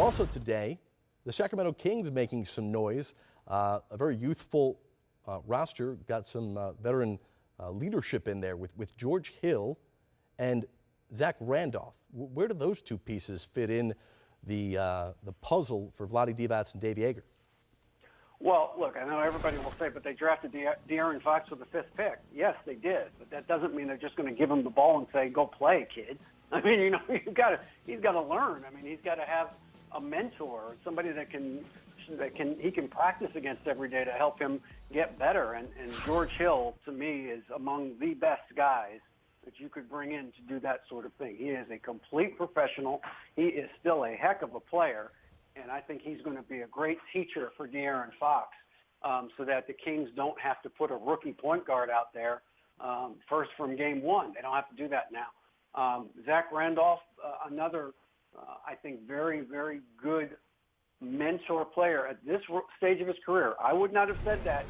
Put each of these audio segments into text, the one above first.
also today, the Sacramento Kings making some noise. A very youthful roster, got some veteran leadership in there with George Hill and Zach Randolph. Where do those two pieces fit in the puzzle for Vlade Divac and Dave Yeager? Well, look, I know everybody will say, but they drafted De'Aaron Fox with the 5th pick. Yes, they did, but that doesn't mean they're just going to give him the ball and say, "Go play, kid." I mean, you know, he's got to learn. I mean, he's got to have a mentor, somebody that he can practice against every day to help him get better. And George Hill, to me, is among the best guys that you could bring in to do that sort of thing. He is a complete professional. He is still a heck of a player. And I think he's going to be a great teacher for De'Aaron Fox, so that the Kings don't have to put a rookie point guard out there first from game one. They don't have to do that now. Zach Randolph, another, I think, very, very good mentor player at this stage of his career. I would not have said that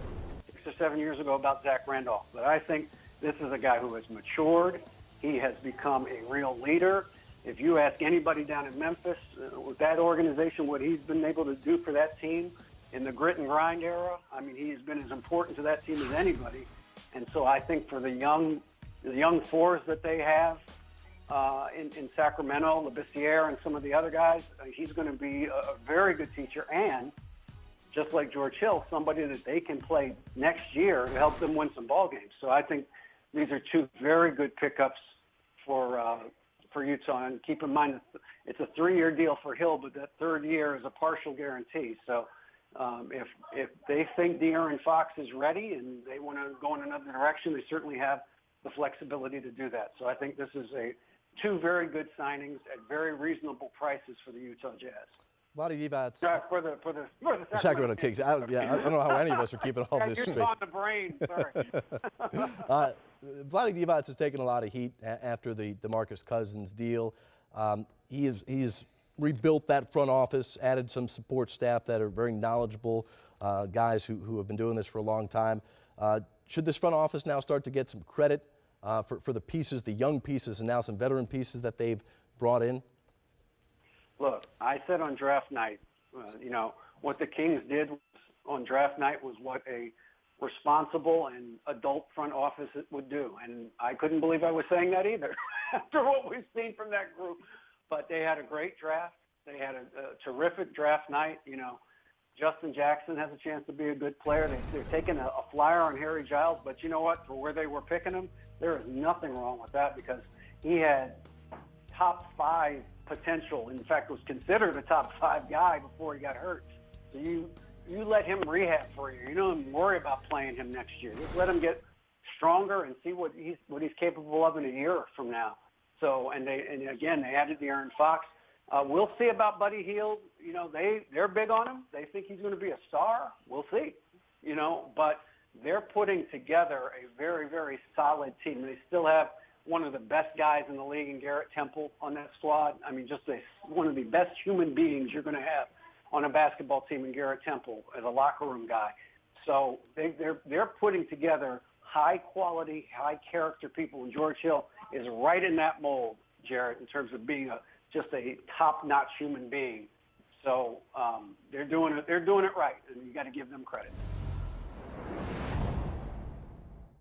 6 or 7 years ago about Zach Randolph, but I think this is a guy who has matured. He has become a real leader. If you ask anybody down in Memphis, with that organization, what he's been able to do for that team in the grit and grind era, I mean, he's been as important to that team as anybody. And so I think for the young fours that they have in Sacramento, Labissiere and some of the other guys, he's going to be a very good teacher. And just like George Hill, somebody that they can play next year to help them win some ball games. So I think these are two very good pickups for Utah. And keep in mind, it's a 3-year deal for Hill, but that 3rd year is a partial guarantee. So if they think De'Aaron Fox is ready and they want to go in another direction, they certainly have the flexibility to do that. So I think this is two very good signings at very reasonable prices for the Utah Jazz. Vlade Divac. For the Sacramento Kings. I don't know how any of us are keeping all this straight. You're on the brain, sorry. Vlade Divac has taken a lot of heat after the DeMarcus Cousins deal. He's rebuilt that front office, added some support staff that are very knowledgeable guys who have been doing this for a long time. Should this front office now start to get some credit for the pieces, the young pieces, and now some veteran pieces that they've brought in? Look, I said on draft night, what the Kings did on draft night was what a responsible and adult front office would do. And I couldn't believe I was saying that either after what we've seen from that group. But they had a great draft. They had a terrific draft night. Justin Jackson has a chance to be a good player. They're taking a flyer on Harry Giles. But you know what? For where they were picking him, there is nothing wrong with that because he had top 5 potential. In fact, was considered a top 5 guy before he got hurt. So you let him rehab for you. You don't even worry about playing him next year. Just let him get stronger and see what he's capable of in a year from now. So and again they added De'Aaron Fox. We'll see about Buddy Hield. They're big on him. They think he's going to be a star. We'll see. But they're putting together a very, very solid team. They still have one of the best guys in the league in Garrett Temple on that squad. I mean, just one of the best human beings you're going to have on a basketball team in Garrett Temple as a locker room guy. So they're putting together high-quality, high-character people, and George Hill is right in that mold, Jarrett, in terms of being just a top-notch human being. So they're doing it right, and you got to give them credit.